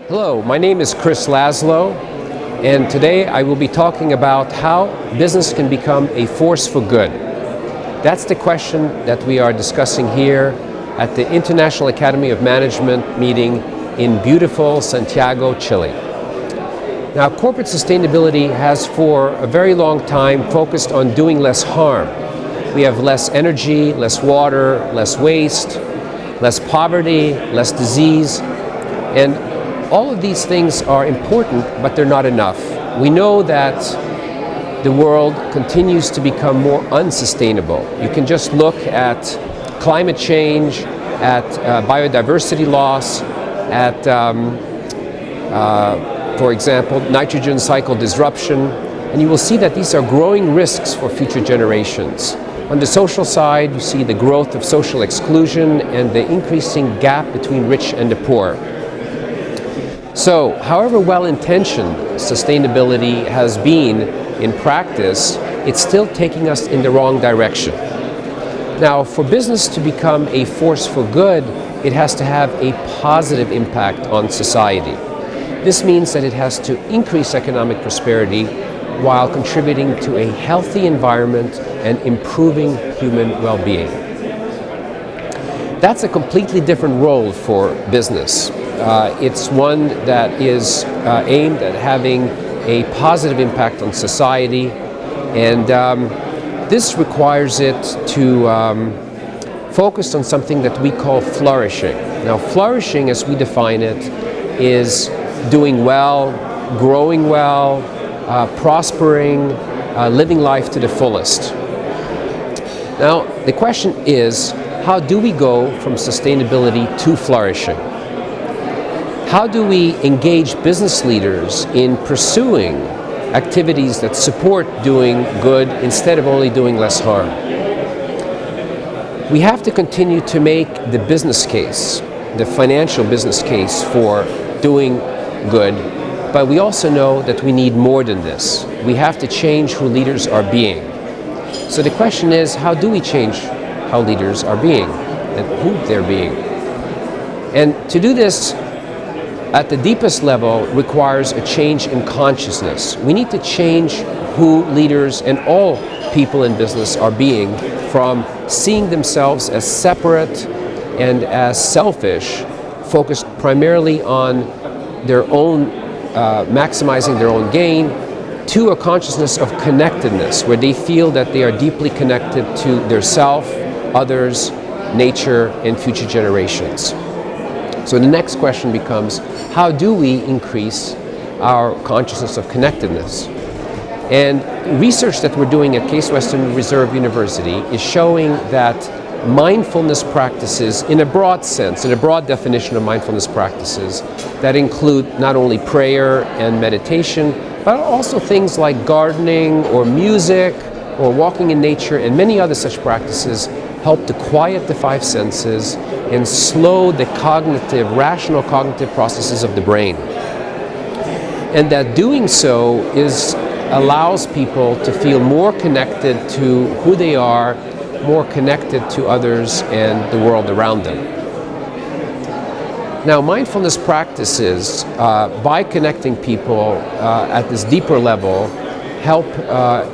Hello, my name is Laszlo, and today I will be talking about how business can become a force for good. That's the question that we are discussing here at the International Academy of Management meeting in beautiful Santiago, Chile. Now, corporate sustainability has for a very long time focused on doing less harm. We have less energy, less water, less waste, less poverty, less disease, and all of these things are important, but they're not enough. We know that the world continues to become more unsustainable. You can just look at climate change, at biodiversity loss, at, for example, nitrogen cycle disruption, and you will see that these are growing risks for future generations. On the social side, you see the growth of social exclusion and the increasing gap between rich and the poor. So, however well-intentioned sustainability has been in practice, it's still taking us in the wrong direction. Now, for business to become a force for good, it has to have a positive impact on society. This means that it has to increase economic prosperity while contributing to a healthy environment and improving human well-being. That's a completely different role for business. It's one that is aimed at having a positive impact on society, and this requires it to focus on something that we call flourishing. Now, flourishing, as we define it, is doing well, growing well, prospering, living life to the fullest. Now, the question is, how do we go from sustainability to flourishing? How do we engage business leaders in pursuing activities that support doing good instead of only doing less harm? We have to continue to make the business case, the financial business case for doing good, but we also know that we need more than this. We have to change who leaders are being. So the question is, how do we change how leaders are being and who they're being? And to do this at the deepest level requires a change in consciousness. We need to change who leaders and all people in business are being, from seeing themselves as separate and as selfish, focused primarily on their own maximizing their own gain, to a consciousness of connectedness, where they feel that they are deeply connected to their self, others, nature, and future generations. So the next question becomes, how do we increase our consciousness of connectedness? And research that we're doing at Case Western Reserve University is showing that mindfulness practices, in a broad sense, in a broad definition of mindfulness practices, that include not only prayer and meditation, but also things like gardening or music or walking in nature and many other such practices, help to quiet the five senses and slow the rational cognitive processes of the brain. And that doing so allows people to feel more connected to who they are, more connected to others and the world around them. Now, mindfulness practices, by connecting people at this deeper level, help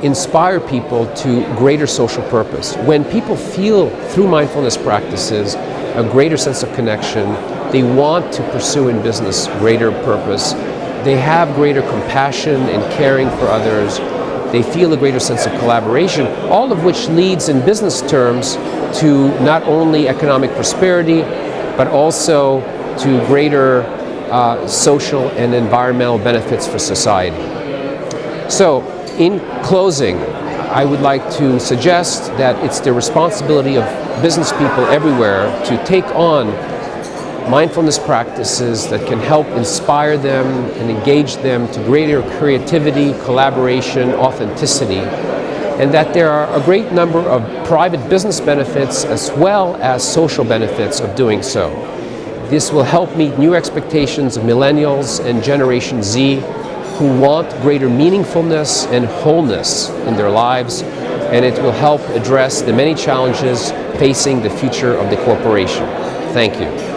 inspire people to greater social purpose. When people feel through mindfulness practices a greater sense of connection, they want to pursue in business greater purpose. They have greater compassion and caring for others. They feel a greater sense of collaboration, all of which leads in business terms to not only economic prosperity, but also to greater social and environmental benefits for society. So, in closing, I would like to suggest that it's the responsibility of business people everywhere to take on mindfulness practices that can help inspire them and engage them to greater creativity, collaboration, authenticity, and that there are a great number of private business benefits as well as social benefits of doing so. This will help meet new expectations of millennials and Generation Z, who want greater meaningfulness and wholeness in their lives, and it will help address the many challenges facing the future of the corporation. Thank you.